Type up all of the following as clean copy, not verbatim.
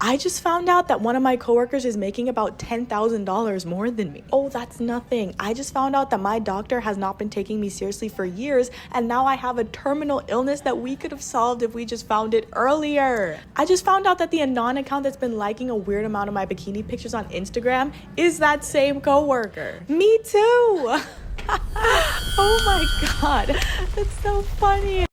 I just found out that one of my coworkers is making about $10,000 more than me. Oh, that's nothing. I just found out that my doctor has not been taking me seriously for years, and now I have a terminal illness that we could have solved if we just found it earlier. I just found out that the Anon account that's been liking a weird amount of my bikini pictures on Instagram is that same coworker. Me too. Oh my God, that's so funny.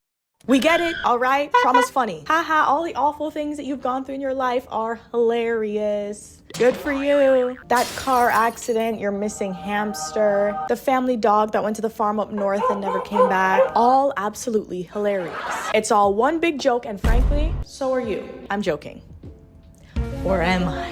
We get it, all right? Trauma's funny. Haha, all the awful things that you've gone through in your life are hilarious. Good for you. That car accident, your missing hamster, the family dog that went to the farm up north and never came back. All absolutely hilarious. It's all one big joke, and frankly, so are you. I'm joking. Or am I?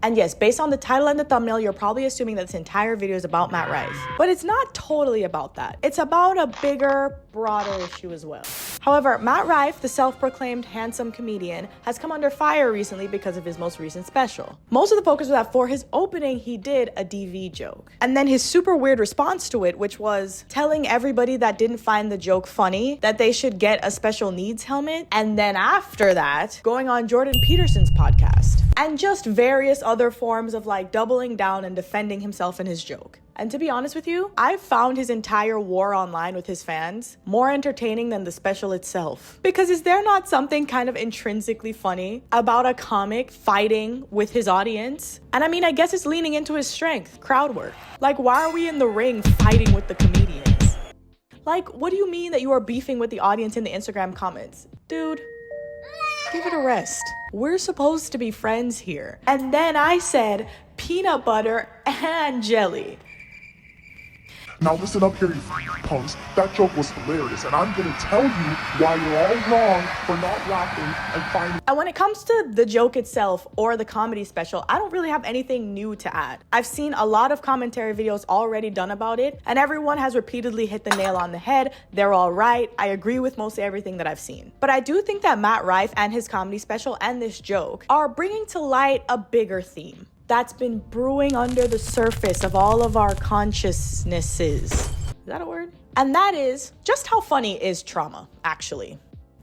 And yes, based on the title and the thumbnail, you're probably assuming that this entire video is about Matt Rife. But it's not totally about that. It's about a bigger, broader issue as well. However, Matt Rife, the self-proclaimed handsome comedian, has come under fire recently because of his most recent special. Most of the focus was that for his opening, he did a DV joke. And then his super weird response to it, which was telling everybody that didn't find the joke funny that they should get a special needs helmet. And then after that, going on Jordan Peterson's podcast. And just various other forms of like doubling down and defending himself and his joke. And to be honest with you, I've found his entire war online with his fans more entertaining than the special itself. Because is there not something kind of intrinsically funny about a comic fighting with his audience? And I mean, I guess it's leaning into his strength, crowd work. Like, why are we in the ring fighting with the comedians? Like, what do you mean that you are beefing with the audience in the Instagram comments? Dude, give it a rest. We're supposed to be friends here. And then I said peanut butter and jelly. Now listen up here, you punks. That joke was hilarious, and I'm gonna tell you why you're all wrong for not laughing and finding. And when it comes to the joke itself or the comedy special, I don't really have anything new to add. I've seen a lot of commentary videos already done about it, and everyone has repeatedly hit the nail on the head. They're all right. I agree with mostly everything that I've seen. But I do think that Matt Rife and his comedy special and this joke are bringing to light a bigger theme that's been brewing under the surface of all of our consciousnesses. Is that a word? And that is just how funny is trauma, actually.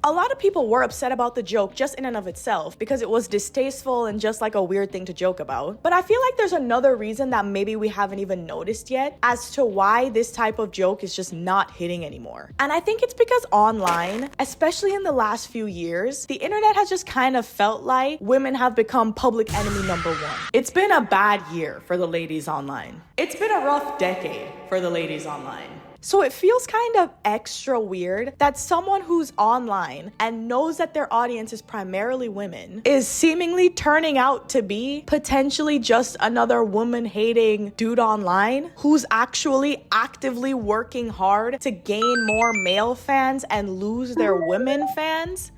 A lot of people were upset about the joke just in and of itself because it was distasteful and just like a weird thing to joke about. But I feel like there's another reason that maybe we haven't even noticed yet as to why this type of joke is just not hitting anymore. And I think it's because online, especially in the last few years, the internet has just kind of felt like women have become public enemy number one. It's been a bad year for the ladies online. It's been a rough decade for the ladies online. So it feels kind of extra weird that someone who's online and knows that their audience is primarily women is seemingly turning out to be potentially just another woman-hating dude online who's actually actively working hard to gain more male fans and lose their women fans.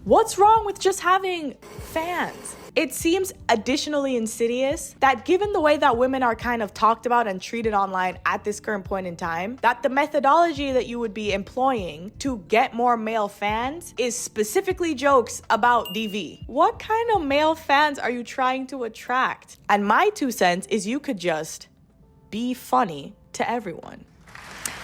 What's wrong with just having fans? It seems additionally insidious that given the way that women are kind of talked about and treated online at this current point in time, that the methodology that you would be employing to get more male fans is specifically jokes about DV. What kind of male fans are you trying to attract? And my 2 cents is you could just be funny to everyone.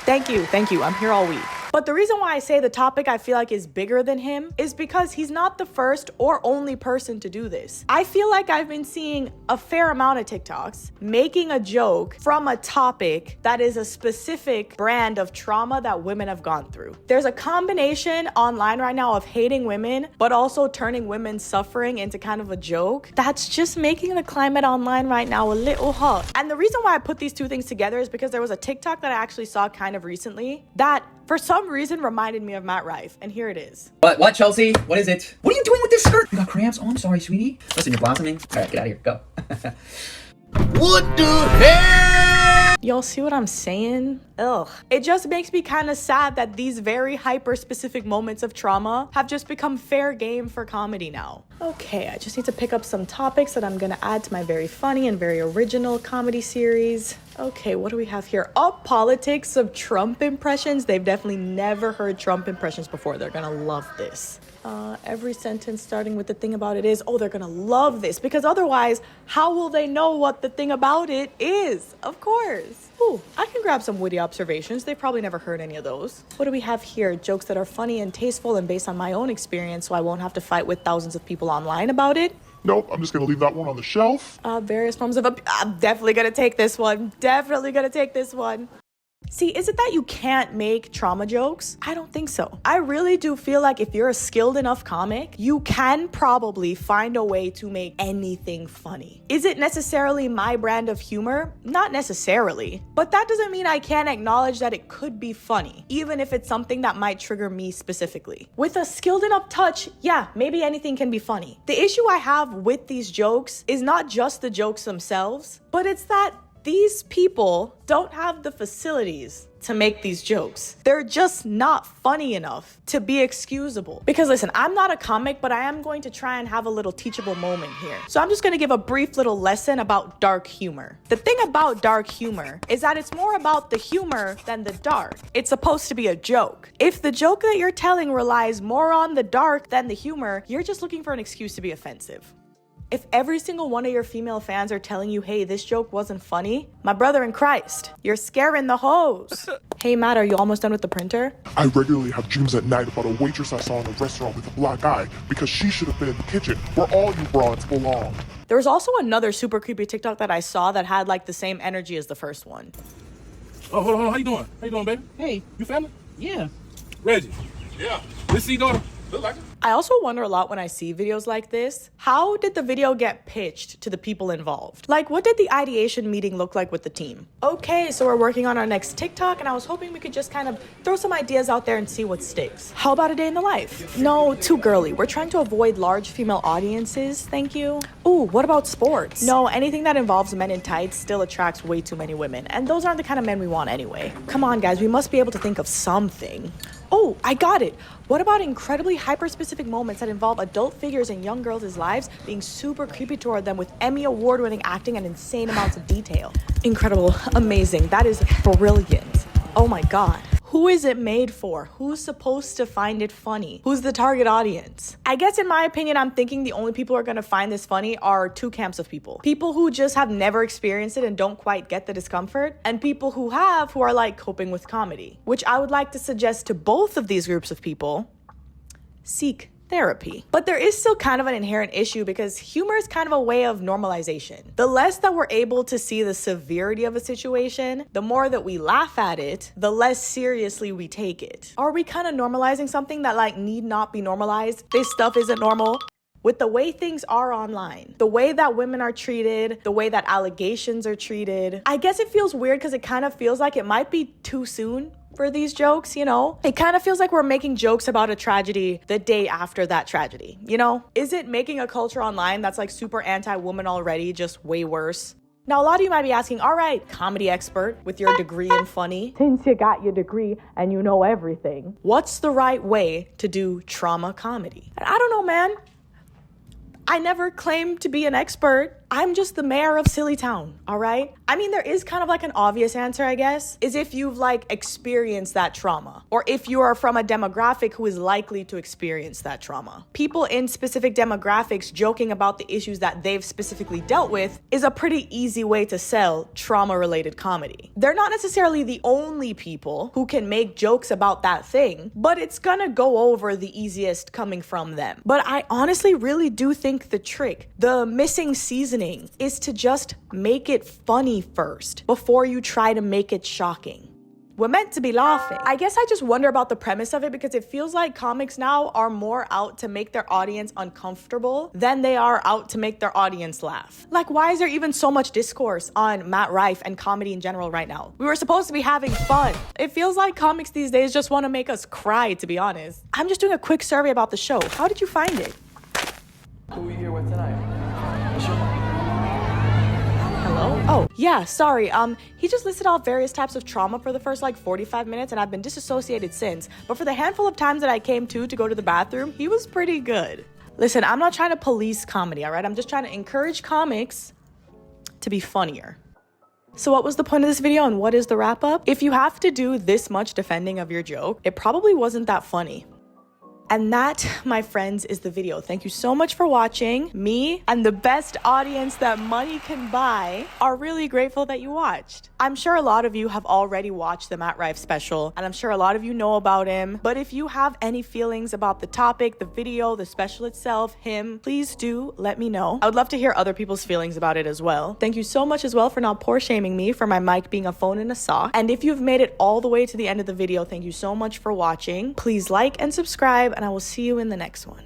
Thank you. I'm here all week. But the reason why I say the topic I feel like is bigger than him is because he's not the first or only person to do this. I feel like I've been seeing a fair amount of TikToks making a joke from a topic that is a specific brand of trauma that women have gone through. There's a combination online right now of hating women, but also turning women's suffering into kind of a joke that's just making the climate online right now a little hot. And the reason why I put these 2 things together is because there was a TikTok that I actually saw kind of recently that for some reason reminded me of Matt Rife, and here it is. What, Chelsea? What is it? What are you doing with this skirt? You got cramps? Oh, I'm sorry, sweetie. Listen, you're blossoming. All right, get out of here. Go. What the hell? Y'all see what I'm saying? Ugh. It just makes me kind of sad that these very hyper-specific moments of trauma have just become fair game for comedy now. Okay, I just need to pick up some topics that I'm gonna add to my very funny and very original comedy series. Okay, what do we have here? Politics of Trump impressions. They've definitely never heard Trump impressions before. They're gonna love this. Every sentence starting with the thing about it is, oh, they're gonna love this because otherwise, how will they know what the thing about it is? Of course. Ooh, I can grab some witty observations. They've probably never heard any of those. What do we have here? Jokes that are funny and tasteful and based on my own experience so I won't have to fight with thousands of people online about it. Nope, I'm just gonna leave that one on the shelf. Various forms of I'm definitely gonna take this one. Definitely gonna take this one. See, is it that you can't make trauma jokes? I don't think so. I really do feel like if you're a skilled enough comic, you can probably find a way to make anything funny. Is it necessarily my brand of humor? Not necessarily. But that doesn't mean I can't acknowledge that it could be funny, even if it's something that might trigger me specifically. With a skilled enough touch, yeah, maybe anything can be funny. The issue I have with these jokes is not just the jokes themselves, but it's that these people don't have the facilities to make these jokes. They're just not funny enough to be excusable. Because listen, I'm not a comic, but I am going to try and have a little teachable moment here. So I'm just gonna give a brief little lesson about dark humor. The thing about dark humor is that it's more about the humor than the dark. It's supposed to be a joke. If the joke that you're telling relies more on the dark than the humor, you're just looking for an excuse to be offensive. If every single one of your female fans are telling you, hey, this joke wasn't funny, my brother in Christ, you're scaring the hoes. Hey, Matt, are you almost done with the printer? I regularly have dreams at night about a waitress I saw in a restaurant with a black eye because she should have been in the kitchen where all you broads belong. There was also another super creepy TikTok that I saw that had like the same energy as the first one. Oh, hold on. How you doing? How you doing, baby? Hey, You family? yeah. Reggie. Yeah. This see daughter? Look like it. I also wonder a lot when I see videos like this, how did the video get pitched to the people involved? Like, what did the ideation meeting look like with the team? Okay, so we're working on our next TikTok, and I was hoping we could just kind of throw some ideas out there and see what sticks. How about a day in the life? No, too girly. We're trying to avoid large female audiences, thank you. Ooh, what about sports? No, anything that involves men in tights still attracts way too many women, and those aren't the kind of men we want anyway. Come on, guys, we must be able to think of something. Oh, I got it. What about incredibly hyper-specific moments that involve adult figures in young girls' lives being super creepy toward them with Emmy award-winning acting and insane amounts of detail? Incredible, amazing, that is brilliant. Oh my God. Who is it made for? Who's supposed to find it funny? Who's the target audience? I guess in my opinion, I'm thinking the only people who are gonna find this funny are two camps of people. People who just have never experienced it and don't quite get the discomfort, and people who have, who are like coping with comedy. Which I would like to suggest to both of these groups of people, seek therapy. But there is still kind of an inherent issue because humor is kind of a way of normalization. The less that we're able to see the severity of a situation, the more that we laugh at it, the less seriously we take it. Are we kind of normalizing something that like need not be normalized? This stuff isn't normal. With the way things are online, the way that women are treated, the way that allegations are treated, I guess it feels weird because it kind of feels like it might be too soon for these jokes, you know? It kind of feels like we're making jokes about a tragedy the day after that tragedy, you know? Is it making a culture online that's like super anti-woman already, just way worse? Now, a lot of you might be asking, all right, comedy expert with your degree in funny, since you got your degree and you know everything, what's the right way to do trauma comedy? And I don't know, man. I never claimed to be an expert. I'm just the mayor of Silly Town, all right? I mean, there is kind of like an obvious answer, I guess, is if you've like experienced that trauma, or if you are from a demographic who is likely to experience that trauma. People in specific demographics joking about the issues that they've specifically dealt with is a pretty easy way to sell trauma-related comedy. They're not necessarily the only people who can make jokes about that thing, but it's gonna go over the easiest coming from them. But I honestly really do think the trick, the missing seasoning, is to just make it funny first before you try to make it shocking. We're meant to be laughing. I guess I just wonder about the premise of it because it feels like comics now are more out to make their audience uncomfortable than they are out to make their audience laugh. Like, why is there even so much discourse on Matt Rife and comedy in general right now? We were supposed to be having fun. It feels like comics these days just want to make us cry, to be honest. I'm just doing a quick survey about the show. How did you find it? Who are we here with tonight? Hello? Oh, yeah, sorry. He just listed off various types of trauma for the first like 45 minutes and I've been disassociated since. But for the handful of times that I came to go to the bathroom, he was pretty good. Listen, I'm not trying to police comedy, all right? I'm just trying to encourage comics to be funnier. So what was the point of this video and what is the wrap up? If you have to do this much defending of your joke, it probably wasn't that funny. And that, my friends, is the video. Thank you so much for watching. Me and the best audience that money can buy are really grateful that you watched. I'm sure a lot of you have already watched the Matt Rife special, and I'm sure a lot of you know about him. But if you have any feelings about the topic, the video, the special itself, him, please do let me know. I would love to hear other people's feelings about it as well. Thank you so much as well for not poor shaming me for my mic being a phone in a sock. And if you've made it all the way to the end of the video, thank you so much for watching. Please like and subscribe, and I will see you in the next one.